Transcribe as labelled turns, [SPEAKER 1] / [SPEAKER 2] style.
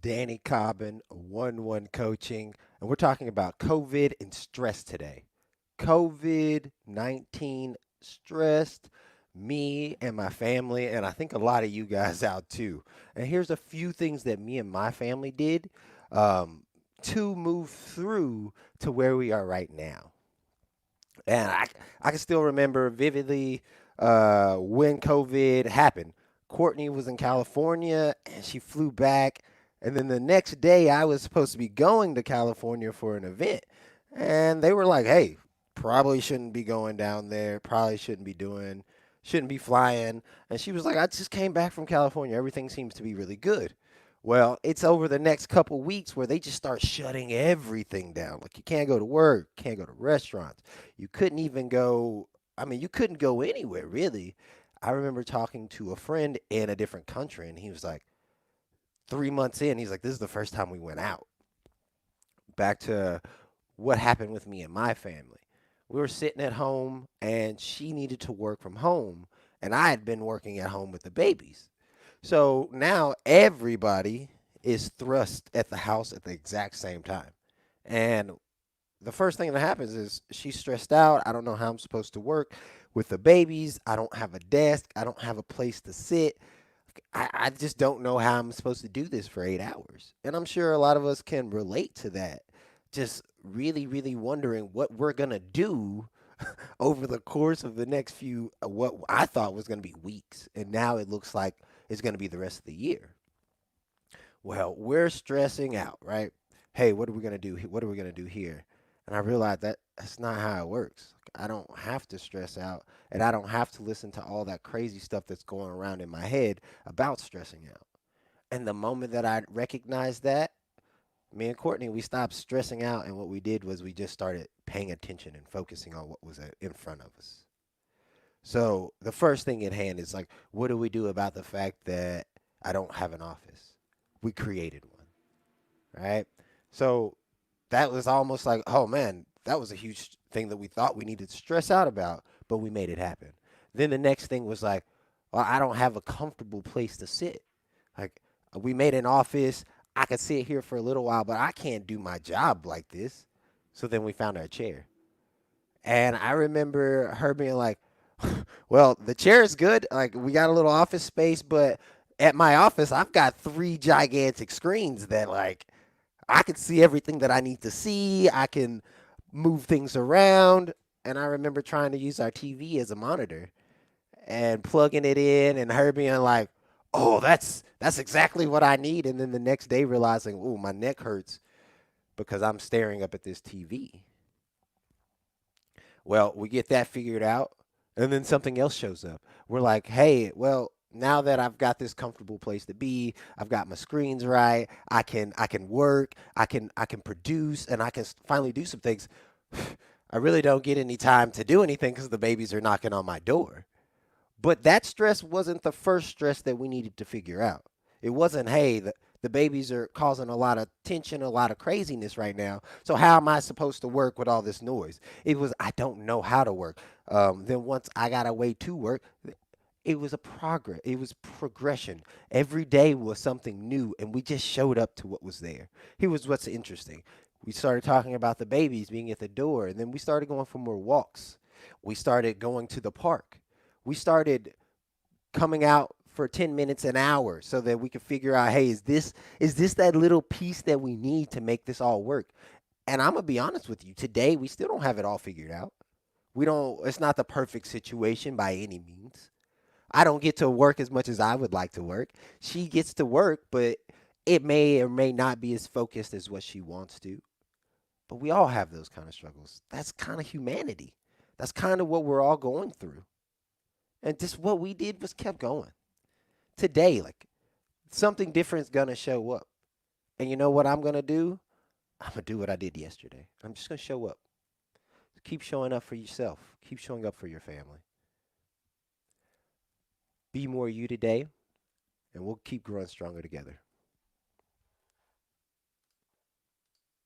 [SPEAKER 1] Danny Cobbin, 1-1 Coaching, and we're talking about COVID and stress today. COVID 19 stressed me and my family, and I think a lot of you guys out too. And here's a few things that me and my family did um, to move through to where we are right now. And I can still remember vividly when COVID happened. Courtney was in California and she flew back. And then the next day, I was supposed to be going to California for an event. And they were like, hey, probably shouldn't be going down there. Probably shouldn't be flying. And she was like, I just came back from California. Everything seems to be really good. Well, it's over the next couple weeks where they just start shutting everything down. Like you can't go to work, can't go to restaurants. You couldn't even go, I mean, you couldn't go anywhere really. I remember talking to a friend in a different country and he was like, 3 months in, he's like, this is the first time we went out. Back to what happened with me and my family. We were sitting at home and she needed to work from home and I had been working at home with the babies. So now everybody is thrust at the house at the exact same time. And the first thing that happens is she's stressed out. I don't know how I'm supposed to work with the babies. I don't have a desk. I don't have a place to sit. I just don't know how I'm supposed to do this for 8 hours. And I'm sure a lot of us can relate to that. Just really, really wondering what we're going to do over the course of the next few, what I thought was going to be weeks. And now it looks like it's going to be the rest of the year. Well, we're stressing out, right? Hey, what are we going to do? What are we going to do here? And I realized that that's not how it works. I don't have to stress out and I don't have to listen to all that crazy stuff that's going around in my head about stressing out. And the moment that I recognized that, me and Courtney, we stopped stressing out. And what we did was we just started paying attention and focusing on what was in front of us. So the first thing at hand is like, what do we do about the fact that I don't have an office? We created one, right? So that was almost like, oh man, that was a huge thing that we thought we needed to stress out about, but we made it happen. Then the next thing was like, well, I don't have a comfortable place to sit. Like, we made an office. I could sit here for a little while, but I can't do my job like this. So then we found our chair. And I remember her being like, well, the chair is good. Like, we got a little office space, but at my office, I've got three gigantic screens that, like, I can see everything that I need to see. I can move things around. And I remember trying to use our TV as a monitor and plugging it in and her being like, "Oh, that's exactly what I need." And then the next day realizing, "Oh, my neck hurts because I'm staring up at this TV." Well, we get that figured out, and then something else shows up. We're like, "Hey, well, now that I've got this comfortable place to be, I've got my screens right. I can work. I can produce, and I can finally do some things. I really don't get any time to do anything because the babies are knocking on my door." But that stress wasn't the first stress that we needed to figure out. It wasn't, hey, the babies are causing a lot of tension, a lot of craziness right now. So how am I supposed to work with all this noise? It was, I don't know how to work. Then once I got a way to work, it was a progress. It was progression. Every day was something new, and we just showed up to what was there. Here was what's interesting. We started talking about the babies being at the door, and then we started going for more walks. We started going to the park. We started coming out for 10 minutes an hour so that we could figure out, hey, is this that little piece that we need to make this all work? And I'm gonna be honest with you, today we still don't have it all figured out. We don't, it's not the perfect situation by any means. I don't get to work as much as I would like to work. She gets to work, but it may or may not be as focused as what she wants to. But we all have those kind of struggles. That's kind of humanity. That's kind of what we're all going through. And just what we did was kept going. Today, like, something different is gonna show up. And you know what I'm gonna do? I'm gonna do what I did yesterday. I'm just gonna show up. Keep showing up for yourself. Keep showing up for your family. Be more you today, and we'll keep growing stronger together.